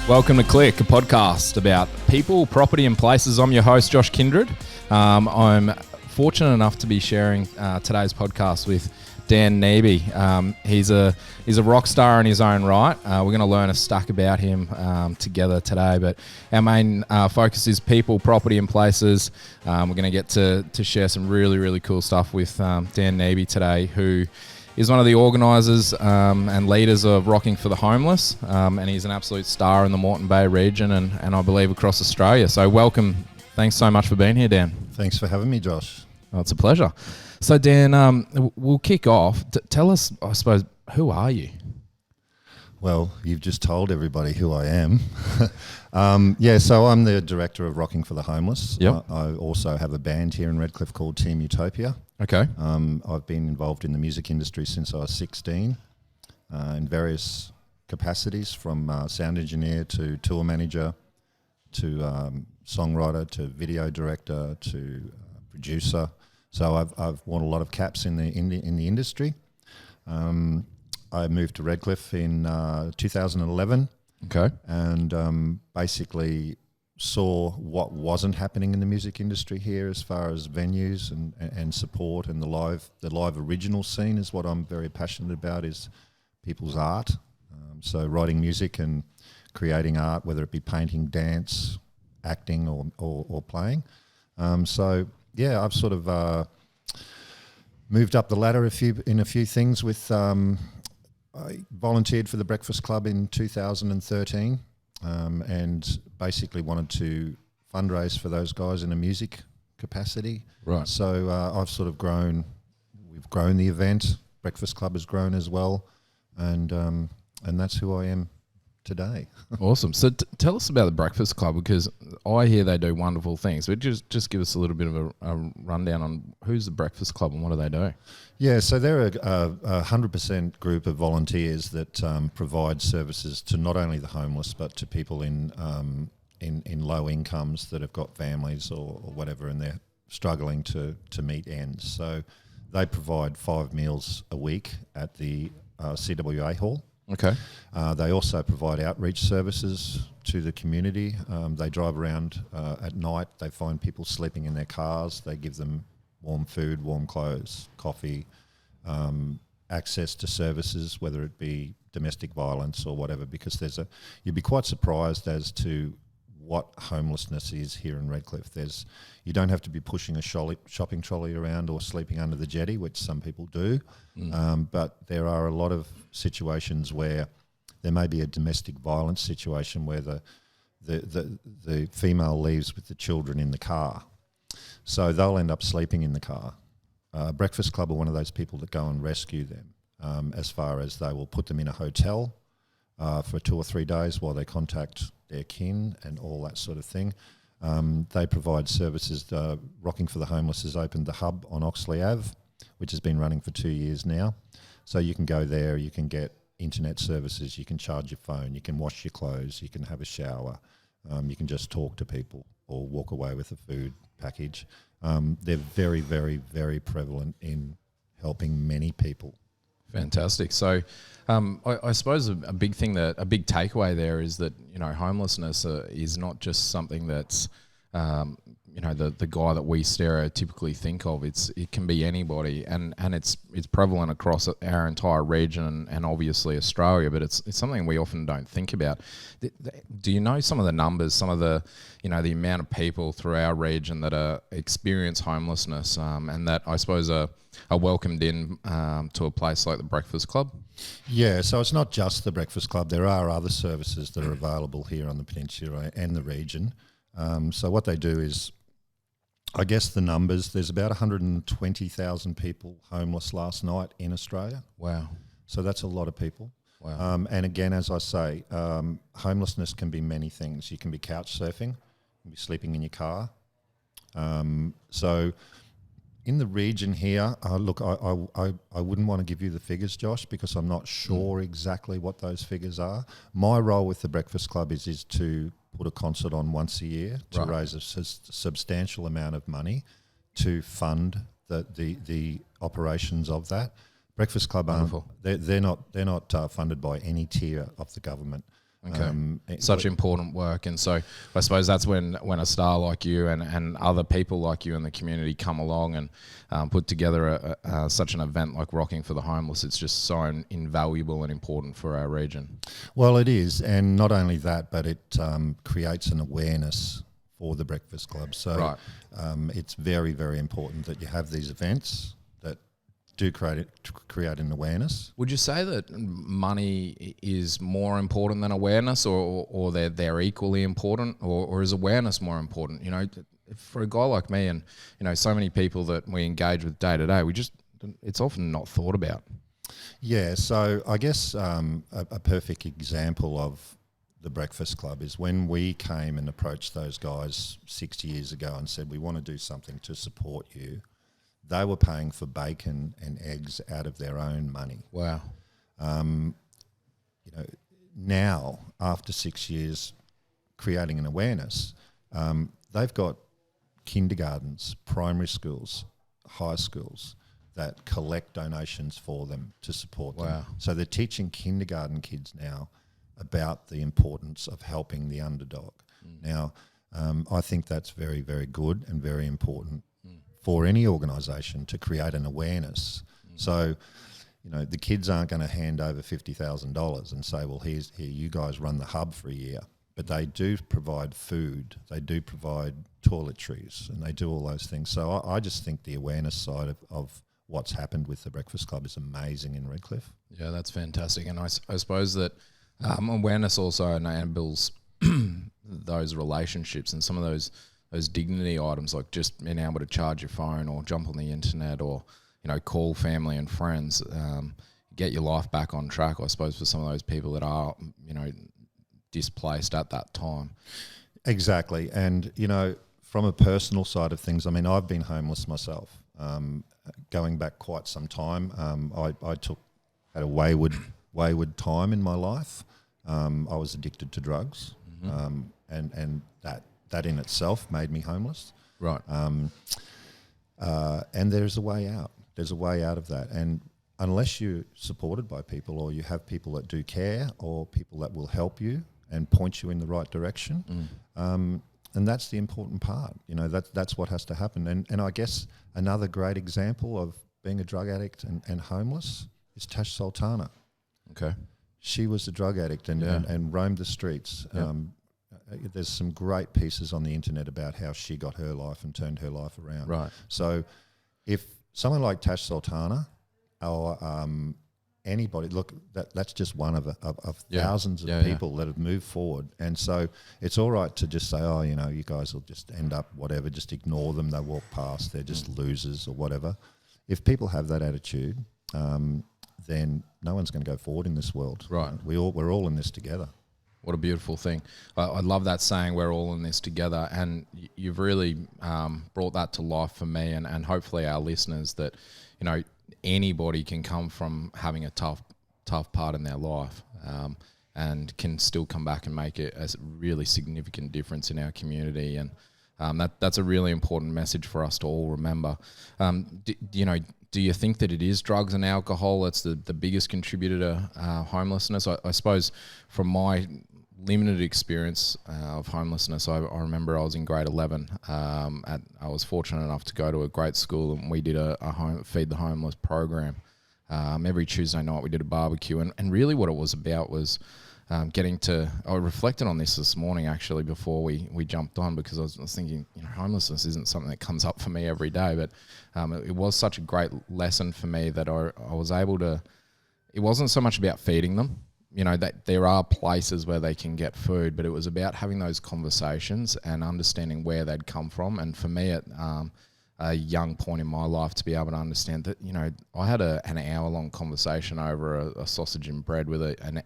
Welcome to Qlick, a podcast about people, property and places. I'm your host, Josh Kindred. I'm fortunate enough to be sharing today's podcast with Dan Nebe. He's a rock star in his own right. We're going to learn a stack about him together today, but our main focus is people, property and places. We're going to get to share some really, really cool stuff with Dan Nebe today, who is one of the organisers and leaders of Rocking for the Homeless, and he's an absolute star in the Moreton Bay region and I believe across Australia. So welcome. Thanks so much for being here, Dan. Thanks for having me, Josh. Oh, it's a pleasure. So Dan, we'll kick off. Tell us, I suppose, who are you? Well, you've just told everybody who I am. So I'm the director of Rocking for the Homeless. Yep. I also have a band here in Redcliffe called Team Utopia. Okay. I've been involved in the music industry since I was 16 in various capacities, from sound engineer to tour manager to songwriter to video director to producer. So I've worn a lot of caps in the industry. I moved to Redcliffe in 2011. Okay. And basically saw what wasn't happening in the music industry here as far as venues and support, and the live original scene is what I'm very passionate about, is people's art. So writing music and creating art, whether it be painting, dance, acting or playing. I've sort of moved up the ladder in a few things with I volunteered for the Breakfast Club in 2013 and basically wanted to fundraise for those guys in a music capacity. Right. So I've sort of we've grown the event. Breakfast Club has grown as well, and that's who I am today. Awesome. So tell us about the Breakfast Club, because I hear they do wonderful things. But just give us a little bit of a rundown on who's the Breakfast Club and what do they do? Yeah, so they're a 100% group of volunteers that provide services to not only the homeless but to people in low incomes that have got families or whatever, and they're struggling to meet ends. So they provide 5 meals a week at the CWA hall. Okay. They also provide outreach services to the community. They drive around at night. They find people sleeping in their cars. They give them warm food, warm clothes, coffee, access to services, whether it be domestic violence or whatever, because you'd be quite surprised as to what homelessness is here in Redcliffe. You don't have to be pushing a shopping trolley around or sleeping under the jetty, which some people do, but there are a lot of situations where there may be a domestic violence situation where the female leaves with the children in the car. So they'll end up sleeping in the car. Breakfast Club are one of those people that go and rescue them, as far as they will put them in a hotel for 2 or 3 days while they contact their kin and all that sort of thing. They provide services. Rocking for the Homeless has opened the hub on Oxley Ave, which has been running for 2 years now. So you can go there, you can get internet services, you can charge your phone, you can wash your clothes, you can have a shower, you can just talk to people or walk away with a food package. They're very, very, very prevalent in helping many people. Fantastic. So I suppose a big takeaway there is that, homelessness is not just something that's, the guy that we stereotypically think of. It can be anybody, and it's prevalent across our entire region and obviously Australia, but it's something we often don't think about. Do you know some of the numbers, some of the, the amount of people through our region that experience homelessness and that I suppose are welcomed in to a place like the Breakfast Club? Yeah, so it's not just the Breakfast Club. There are other services that are available here on the peninsula and the region. So what they do is, I guess the numbers, there's about 120,000 people homeless last night in Australia. Wow. So that's a lot of people. Wow. And again, as I say, homelessness can be many things. You can be couch surfing, you can be sleeping in your car. So in the region here, look, I wouldn't want to give you the figures, Josh, because I'm not sure exactly what those figures are. My role with the Breakfast Club is to put a concert on once a year to raise a substantial amount of money to fund the operations of that. Breakfast Club aren't, they're not funded by any tier of the government. Okay. Such important work. And so I suppose that's when a star like you and other people like you in the community come along and put together such an event like Rocking for the Homeless. It's just so invaluable and important for our region. Well, it is. And not only that, but it creates an awareness for the Breakfast Club. So it's very, very important that you have these events that do create an awareness. Would you say that money is more important than awareness, or they're equally important, or is awareness more important? You know, for a guy like me and, you know, so many people that we engage with day to day, it's often not thought about. Yeah, so I guess a perfect example of the Breakfast Club is when we came and approached those guys 6 years ago and said, we want to do something to support you. They were paying for bacon and eggs out of their own money. Wow. You know, now, after 6 years creating an awareness, they've got kindergartens, primary schools, high schools that collect donations for them to support them. So they're teaching kindergarten kids now about the importance of helping the underdog. Now, I think that's very, very good and very important for any organisation to create an awareness. So, you know, the kids aren't going to hand over $50,000 and say, well, here, you guys run the hub for a year. But they do provide food, they do provide toiletries, and they do all those things. So I just think the awareness side of what's happened with the Breakfast Club is amazing in Redcliffe. Yeah, that's fantastic. And I suppose that awareness also enables those relationships and some of those dignity items, like just being able to charge your phone or jump on the internet or, you know, call family and friends, get your life back on track, I suppose, for some of those people that are, you know, displaced at that time. Had And, you know, from a personal side of things, I mean, I've been homeless myself. Going back quite some time, I had a wayward time in my life. I was addicted to drugs, and that in itself made me homeless. Right. And there's a way out. There's a way out of that. And unless you're supported by people, or you have people that do care, or people that will help you and point you in the right direction, and that's the important part. You know, that's what has to happen. And I guess another great example of being a drug addict and homeless is Tash Sultana. Okay. She was a drug addict and roamed the streets. Yep. There's some great pieces on the internet about how she got her life and turned her life around. Right. So if someone like Tash Sultana or anybody, look, that's just one of thousands of people that have moved forward. And so it's all right to just say, oh, you know, you guys will just end up whatever, just ignore them, they walk past, they're just losers or whatever. If people have that attitude, then no one's going to go forward in this world. Right. We're all in this together. What a beautiful thing. I love that saying, we're all in this together. And you've really brought that to life for me and hopefully our listeners, that, you know, anybody can come from having a tough part in their life and can still come back and make it a really significant difference in our community. And that's a really important message for us to all remember. Do you think that it is drugs and alcohol that's the biggest contributor to homelessness? I suppose from my limited experience of homelessness, I remember I was in grade 11. I was fortunate enough to go to a great school, and we did a Feed the Homeless program. Every Tuesday night we did a barbecue, and really what it was about was I reflected on this morning actually before we jumped on, because I was thinking, you know, homelessness isn't something that comes up for me every day, but it was such a great lesson for me that I was able to, it wasn't so much about feeding them, you know, that there are places where they can get food, but it was about having those conversations and understanding where they'd come from. And for me at a young point in my life to be able to understand that, you know, I had an hour-long conversation over a sausage and bread with an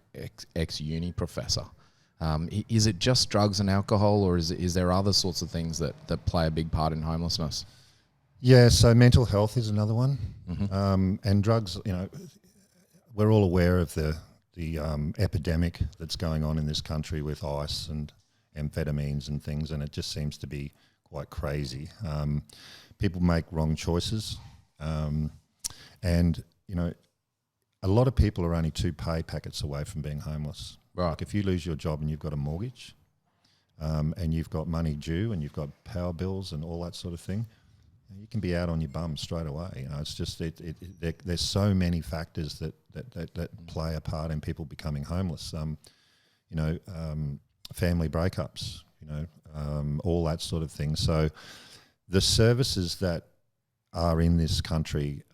ex-uni professor. Is it just drugs and alcohol, or is there other sorts of things that play a big part in homelessness? Yeah, so mental health is another one. And drugs, you know, we're all aware of the epidemic that's going on in this country with ice and amphetamines and things, and it just seems to be quite crazy. People make wrong choices, and, you know, a lot of people are only 2 pay packets away from being homeless. Right. Like if you lose your job and you've got a mortgage, and you've got money due and you've got power bills and all that sort of thing, you can be out on your bum straight away. You know, it's just there's so many factors that play a part in people becoming homeless. Family breakups, all that sort of thing. So the services that are in this country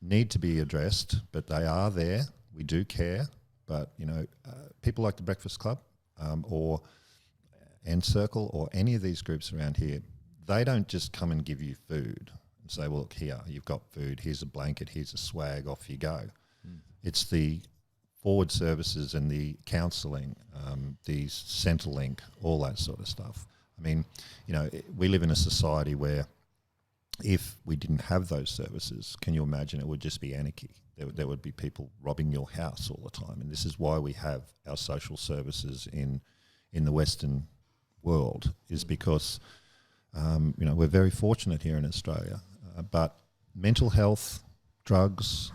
need to be addressed, but they are there. We do care, but people like the Breakfast Club or End Circle or any of these groups around here, they don't just come and give you food and say, well, look, here, you've got food, here's a blanket, here's a swag, off you go. It's the forward services and the counselling, the Centrelink, all that sort of stuff. I mean, we live in a society where if we didn't have those services, can you imagine it would just be anarchy? There would be people robbing your house all the time. And this is why we have our social services in the Western world, is because we're very fortunate here in Australia. But mental health, drugs,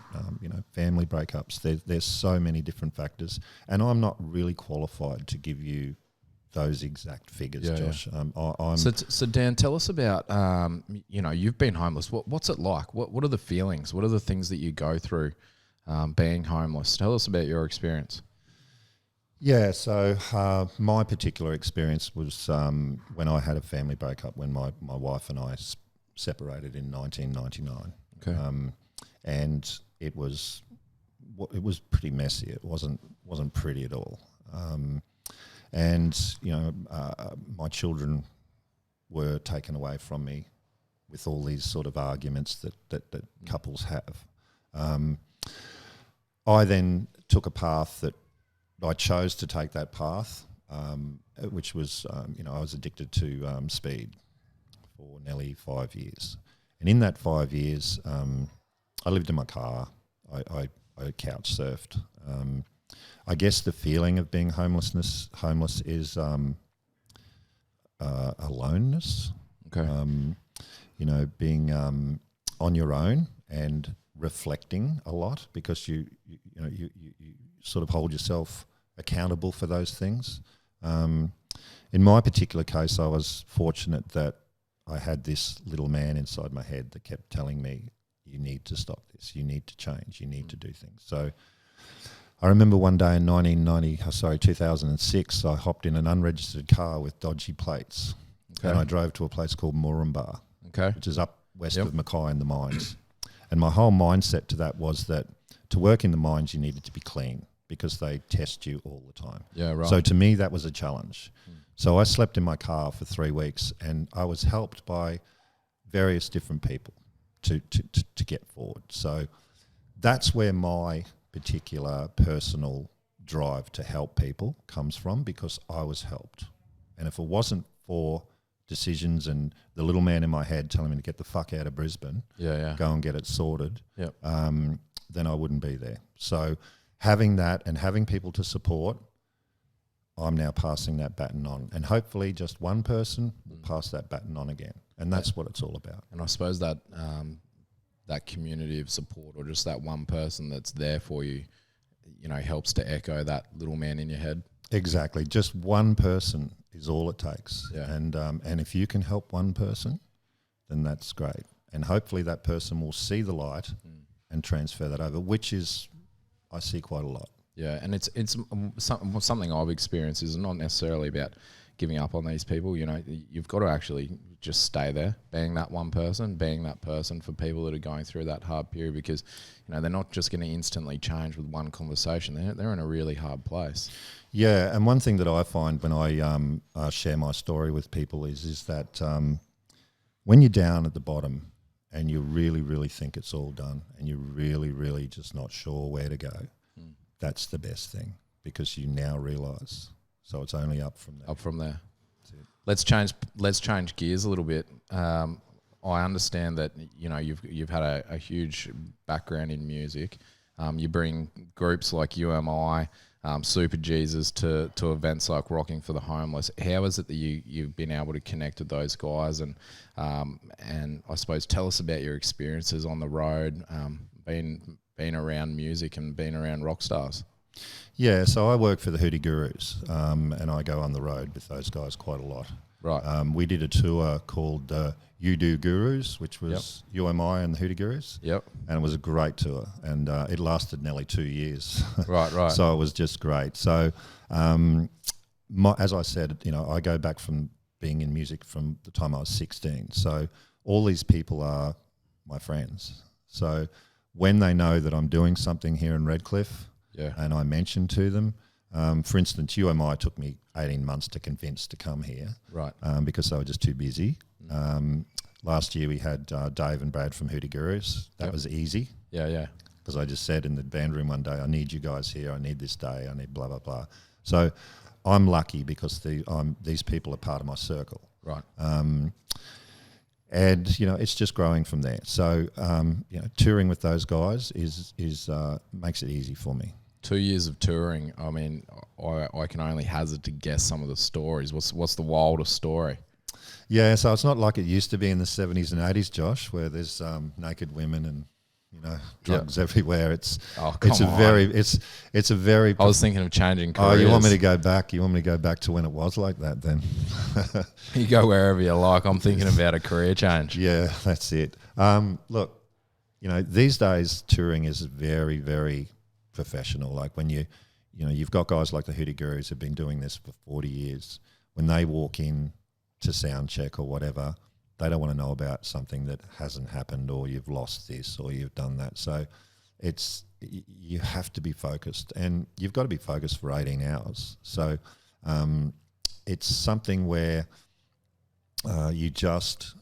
family breakups, there's so many different factors. And I'm not really qualified to give you those exact figures, Josh. Yeah. So Dan, tell us about, you've been homeless. What's it like? What are the feelings? What are the things that you go through being homeless? Tell us about your experience. Yeah, so my particular experience was when I had a family breakup, when my wife and I separated in 1999. Okay. And it was pretty messy. It wasn't pretty at all. My children were taken away from me with all these sort of arguments that couples have. I then took a path that I chose to take that path, which was, I was addicted to speed for nearly 5 years. And in that 5 years, I lived in my car. I couch surfed. I guess the feeling of being homeless is aloneness. Okay. Being on your own and reflecting a lot, because you sort of hold yourself accountable for those things. In my particular case, I was fortunate that I had this little man inside my head that kept telling me, you need to stop this, you need to change, you need to do things. So I remember one day in 2006, I hopped in an unregistered car with dodgy plates. Okay. And I drove to a place called Moranbah, which is up west of Mackay in the mines. And my whole mindset to that was that to work in the mines, you needed to be clean because they test you all the time. Yeah, right. So to me, that was a challenge. So I slept in my car for 3 weeks, and I was helped by various different people to get forward. So that's where my particular personal drive to help people comes from, because I was helped. And if it wasn't for decisions and the little man in my head telling me to get the fuck out of Brisbane, go and get it sorted, then I wouldn't be there. So having that and having people to support, I'm now passing that baton on. And hopefully just one person will pass that baton on again. And that's what it's all about. And I suppose that that community of support, or just that one person that's there for you, helps to echo that little man in your head. Exactly. Just one person is all it takes. Yeah. And if you can help one person, then that's great. And hopefully that person will see the light and transfer that over, which is, I see quite a lot. Yeah, and it's something I've experienced is not necessarily about giving up on these people. You've got to actually just stay there, being that one person, being that person for people that are going through that hard period, because they're not just going to instantly change with one conversation. They're in a really hard place. Yeah, and one thing that I find when I share my story with people is that when you're down at the bottom and you really, really think it's all done and you're really, really just not sure where to go, that's the best thing, because you now realise. So it's only up from there. Up from there. Let's change gears a little bit. I understand that you've had a huge background in music. You bring groups like UMI, Super Jesus to events like Rocking for the Homeless. How is it that you've been able to connect with those guys, and I suppose tell us about your experiences on the road, being around music and being around rock stars? Yeah, so I work for the Hootie Gurus, and I go on the road with those guys quite a lot. Right. We did a tour called You Do Gurus, which was UMI and the Hootie Gurus. Yep. And it was a great tour, and it lasted nearly 2 years. Right. So it was just great. So as I said, I go back from being in music from the time I was 16. So all these people are my friends. So when they know that I'm doing something here in Redcliffe, and I mention to them, for instance, UMI took me 18 months to convince to come here, Right. Because they were just too busy. Last year we had Dave and Brad from Hootie Gurus. That was easy. Yeah. Because I just said in the band room one day, I need you guys here. I need this day. I need blah, blah, blah. So I'm lucky because these people are part of my circle. Right. And it's just growing from there. So touring with those guys is makes it easy for me. 2 years of touring. I mean, I can only hazard to guess some of the stories. What's the wildest story? Yeah, so it's not like it used to be in the 70s and 80s, Josh, where there's naked women and drugs everywhere. It's a very. I was thinking of changing careers. Oh, you want me to go back? You want me to go back to when it was like that? Then you go wherever you like. I'm thinking about a career change. Yeah, that's it. Look, these days touring is very, very professional. Like when you've got guys like the Hootie Gurus who've been doing this for 40 years. When they walk in to sound check or whatever, they don't want to know about something that hasn't happened, or you've lost this, or you've done that. So you have to be focused, and you've got to be focused for 18 hours. So it's something where you just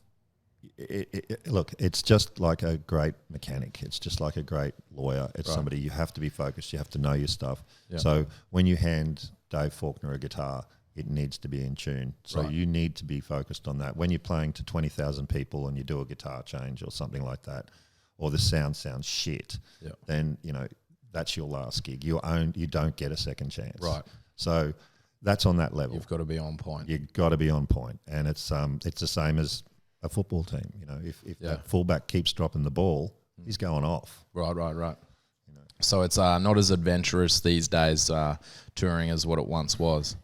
look, it's just like a great mechanic. It's just like a great lawyer. It's somebody, you have to be focused. You have to know your stuff. Yeah. So when you hand Dave Faulkner a guitar, it needs to be in tune. So you need to be focused on that. When you're playing to 20,000 people and you do a guitar change or something like that, or the sounds shit, then, that's your last gig. You don't get a second chance. Right. So that's on that level. You've got to be on point. You've got to be on point. And it's the same as a football team. If that fullback keeps dropping the ball, he's going off. Right. So it's not as adventurous these days touring as what it once was.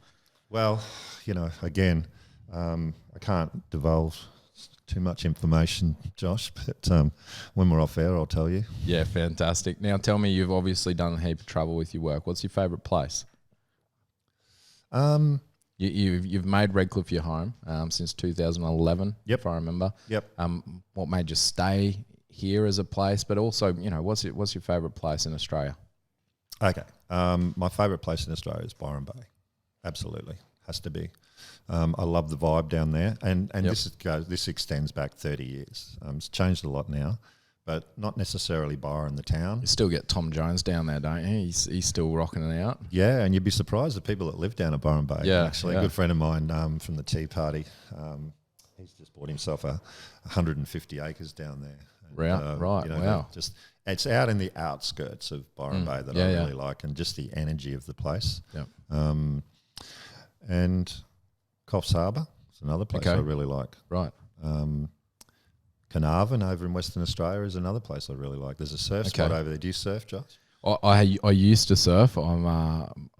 Well, again, I can't divulge too much information, Josh, but when we're off air, I'll tell you. Yeah, fantastic. Now, tell me, you've obviously done a heap of travel with your work. What's your favourite place? You've made Redcliffe your home since 2011, if I remember. Yep. What made you stay here as a place, but also, what's your favourite place in Australia? Okay. My favourite place in Australia is Byron Bay. Absolutely, has to be. I love the vibe down there, and this extends back 30 years. It's changed a lot now, but not necessarily Byron, the town. You still get Tom Jones down there, don't you? He's still rocking it out. Yeah, and you'd be surprised the people that live down at Byron Bay. Yeah, actually, a good friend of mine from the Tea Party. He's just bought himself 150 acres down there. And, wow. It's out in the outskirts of Byron Bay that I really like, and just the energy of the place. Yeah. And Coffs Harbour is another place I really like. Right. Carnarvon over in Western Australia is another place I really like. There's a surf spot over there. Do you surf, Josh? I used to surf. I'm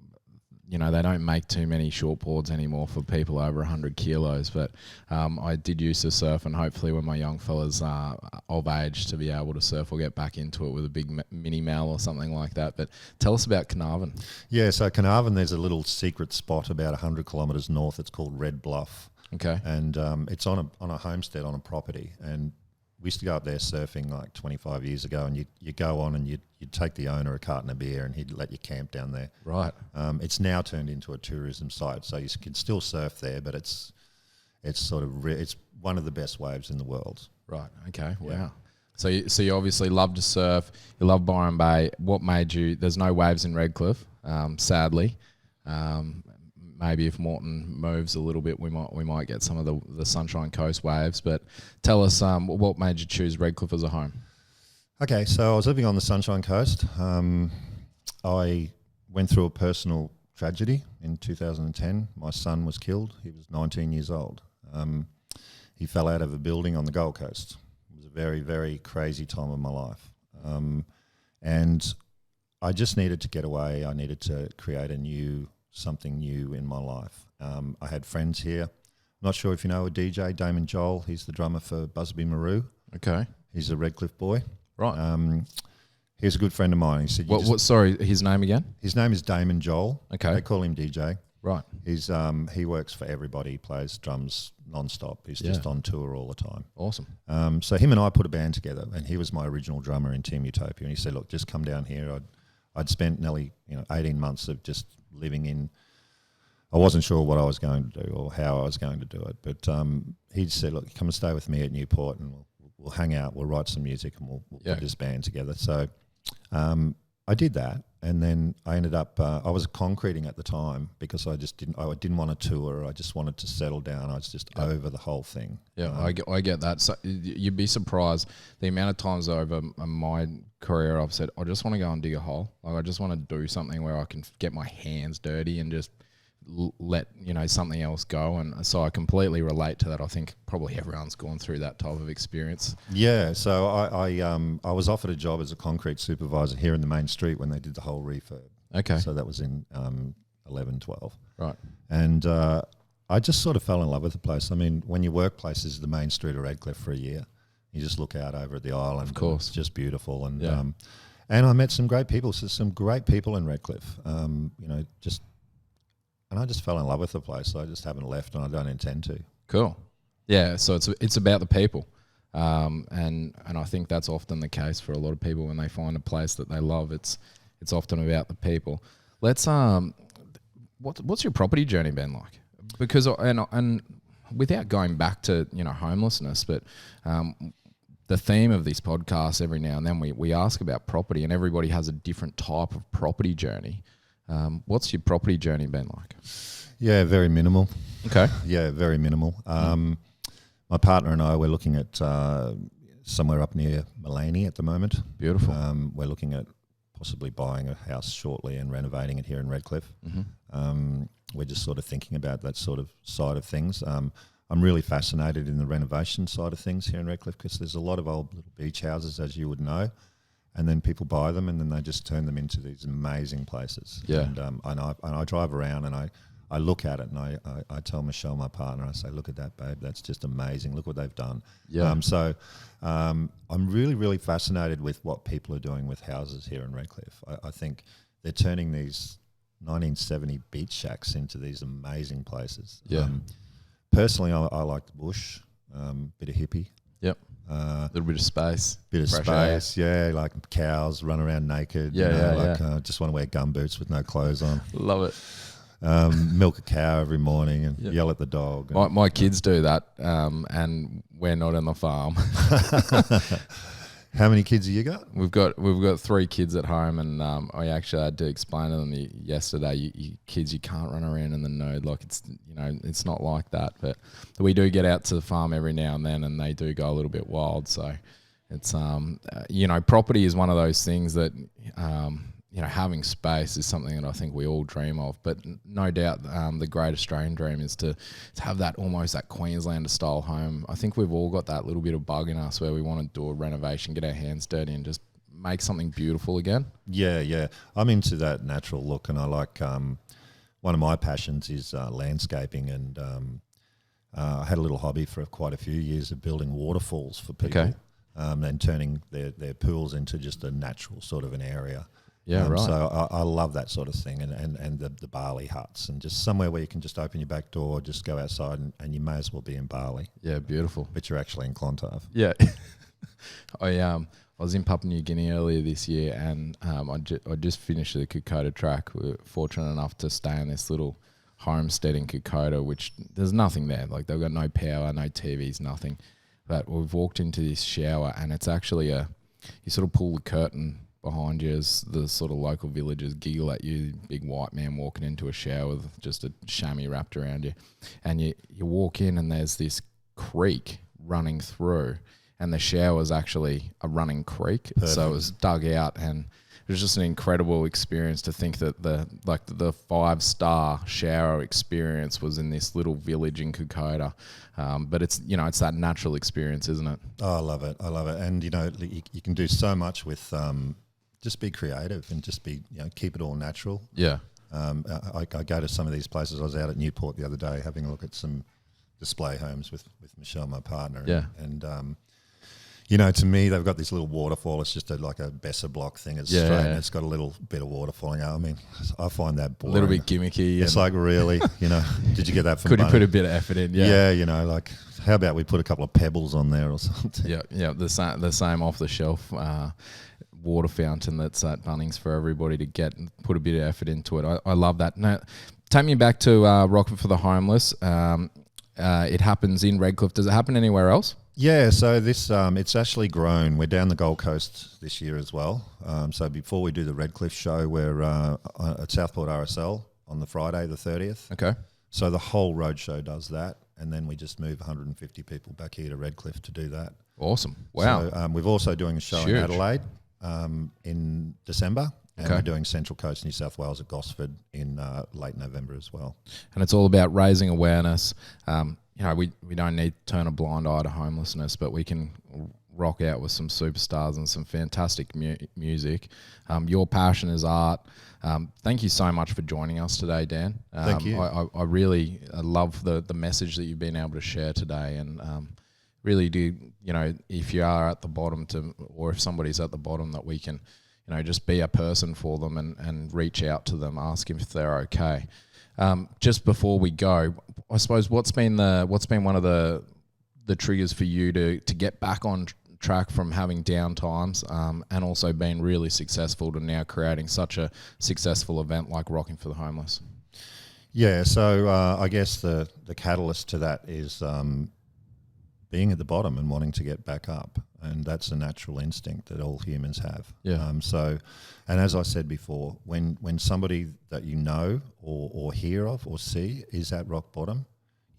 they don't make too many shortboards anymore for people over 100 kilos, but I did used to surf, and hopefully when my young fellas are of age to be able to surf, we'll get back into it with a big mini mal or something like that. But tell us about Carnarvon. Yeah, so Carnarvon, there's a little secret spot about 100 kilometres north. It's called Red Bluff. Okay. And it's on a homestead on a property, and we used to go up there surfing like 25 years ago, and you go on and you'd take the owner a carton of beer and he'd let you camp down there. Right. It's now turned into a tourism site, so you can still surf there, but it's sort of it's one of the best waves in the world. Right. Okay. Wow. Yeah. So you obviously love to surf. You love Byron Bay. What made you? There's no waves in Redcliffe, sadly. Maybe if Morton moves a little bit, we might get some of the Sunshine Coast waves. But tell us, what made you choose Redcliffe as a home? Okay, so I was living on the Sunshine Coast. I went through a personal tragedy in 2010. My son was killed. He was 19 years old. He fell out of a building on the Gold Coast. It was a very, very crazy time of my life. And I just needed to get away. I needed to create something new in my life. I had friends here. Not sure if you know a DJ, Damon Joel. He's the drummer for Busby Maroo. Okay. He's a Redcliffe boy. Right. He's a good friend of mine. He said, sorry, his name again? His name is Damon Joel. Okay. They call him DJ. Right. He works for everybody. He plays drums non-stop. He's just on tour all the time. Awesome. So him and I put a band together, and he was my original drummer in Team Utopia. And he said, look, just come down here. I'd spent nearly 18 months of just living in. I wasn't sure what I was going to do or how I was going to do it, but he said, look, come and stay with me at Newport, and we'll hang out. We'll write some music, and we'll put this band together. So I did that. And then I ended up, I was concreting at the time because I didn't want to tour. I just wanted to settle down. I was just over the whole thing. Yeah, I get that. So you'd be surprised the amount of times over my career I've said, I just want to go and dig a hole. Like I just want to do something where I can get my hands dirty and just let something else go. And so I completely relate to that. I think probably everyone's gone through that type of experience. Yeah, so I was offered a job as a concrete supervisor here in the main street when they did the whole refurb. Okay. So that was in 11, 12. Right. And I just sort of fell in love with the place. I mean, when your workplace is the main street of Redcliffe for a year, you just look out over at the island. Of course. It's just beautiful. And and I met some great people. So some great people in Redcliffe, and I just fell in love with the place. So I just haven't left, and I don't intend to. Cool. Yeah, so it's about the people. And I think that's often the case for a lot of people when they find a place that they love. It's often about the people. Let's what's your property journey been like? Because and without going back to homelessness, but the theme of this podcast every now and then we ask about property, and everybody has a different type of property journey. What's your property journey been like? Yeah, very minimal. Okay. Yeah, very minimal. My partner and I, we're looking at somewhere up near Mullaney at the moment. Beautiful. We're looking at possibly buying a house shortly and renovating it here in Redcliffe. Mm-hmm. We're just sort of thinking about that sort of side of things. I'm really fascinated in the renovation side of things here in Redcliffe because there's a lot of old little beach houses, as you would know, and then people buy them and then they just turn them into these amazing places. Yeah. And I drive around and I look at it and I tell Michelle, my partner, I say, look at that, babe, that's just amazing. Look what they've done. Yeah. I'm really, really fascinated with what people are doing with houses here in Redcliffe. I think they're turning these 1970 beach shacks into these amazing places. Yeah. Personally, I like the bush, bit of hippie. Yep. A little bit of space. Bit of space, yeah, like cows run around naked. Just want to wear gumboots with no clothes on. Love it. Milk a cow every morning and yell at the dog. My kids do that, and we're not on the farm. How many kids have you got? We've got 3 kids at home, and I actually had to explain to them yesterday. You kids, you can't run around in the nude. Like it's not like that. But we do get out to the farm every now and then, and they do go a little bit wild. So it's property is one of those things that having space is something that I think we all dream of. But no doubt the great Australian dream is to have that almost that Queenslander style home. I think we've all got that little bit of bug in us where we want to do a renovation, get our hands dirty and just make something beautiful again. Yeah. I'm into that natural look, and I like one of my passions is landscaping, and I had a little hobby for quite a few years of building waterfalls for people. Okay. And turning their pools into just a natural sort of an area. Yeah, right. So I love that sort of thing, and the Bali huts, and just somewhere where you can just open your back door, just go outside, and you may as well be in Bali. Yeah, beautiful. But you're actually in Clontarf. Yeah. I was in Papua New Guinea earlier this year, and I just finished the Kokoda track. We were fortunate enough to stay in this little homestead in Kokoda, which there's nothing there. Like they've got no power, no TVs, nothing. But we've walked into this shower, and it's actually you sort of pull the curtain behind you as the sort of local villagers giggle at you, big white man walking into a shower with just a chamois wrapped around you. And you walk in and there's this creek running through, and the shower's actually a running creek. Perfect. So it was dug out, and it was just an incredible experience to think that the 5-star shower experience was in this little village in Kokoda. But it's that natural experience, isn't it? Oh, I love it. And you can do so much with just be creative and just be, keep it all natural. Yeah. I go to some of these places. I was out at Newport the other day having a look at some display homes with Michelle, my partner. Yeah. And to me, they've got this little waterfall. It's just like a Besser block thing. It's straight and it's got a little bit of water falling out. I mean, I find that boring. A little bit gimmicky. It's like, really, did you get that from Could you Bunny? put a bit of effort in? Yeah. Yeah, like, how about we put a couple of pebbles on there or something? Yeah, the same off the shelf water fountain that's at Bunnings for everybody to get and put a bit of effort into it. I love that. Now, take me back to Rocking for the Homeless. It happens in Redcliffe. Does it happen anywhere else? Yeah, so this it's actually grown. We're down the Gold Coast this year as well. So before we do the Redcliffe show, we're at Southport RSL on the Friday the 30th. Okay. So the whole road show does that, and then we just move 150 people back here to Redcliffe to do that. Awesome. Wow. So we're also doing a show in Adelaide in December, and we're doing Central Coast New South Wales at Gosford in late November as well. And it's all about raising awareness. We don't need to turn a blind eye to homelessness, but we can rock out with some superstars and some fantastic music. Your passion is art. Thank you so much for joining us today, Dan. Thank you. I really love the message that you've been able to share today, and really do, if you are at the bottom or if somebody's at the bottom, that we can, just be a person for them and reach out to them, ask if they're okay. Just before we go, I suppose what's been one of the triggers for you to get back on track from having down times, and also being really successful to now creating such a successful event like Rocking for the Homeless? Yeah, so I guess the catalyst to that is being at the bottom and wanting to get back up, and that's a natural instinct that all humans have. Yeah. And as I said before, when somebody that you know or hear of or see is at rock bottom,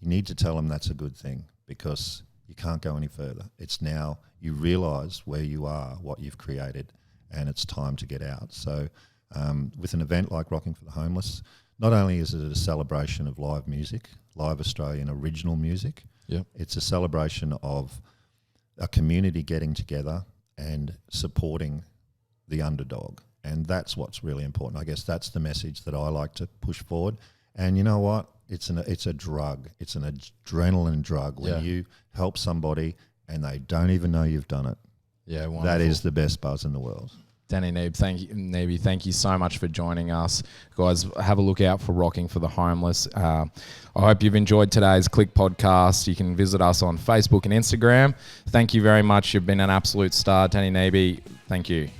you need to tell them that's a good thing, because you can't go any further. It's now you realise where you are, what you've created, and it's time to get out. So with an event like Rocking for the Homeless, not only is it a celebration of live music, live Australian original music, it's a celebration of a community getting together and supporting the underdog. And that's what's really important. I guess that's the message that I like to push forward. And you know what? It's a drug. It's an adrenaline drug when you help somebody and they don't even know you've done it. Yeah, wonderful. That is the best buzz in the world. Danny Nebe, thank you so much for joining us. Guys, have a look out for Rocking for the Homeless. I hope you've enjoyed today's Qlick Podcast. You can visit us on Facebook and Instagram. Thank you very much. You've been an absolute star, Danny Nebe. Thank you.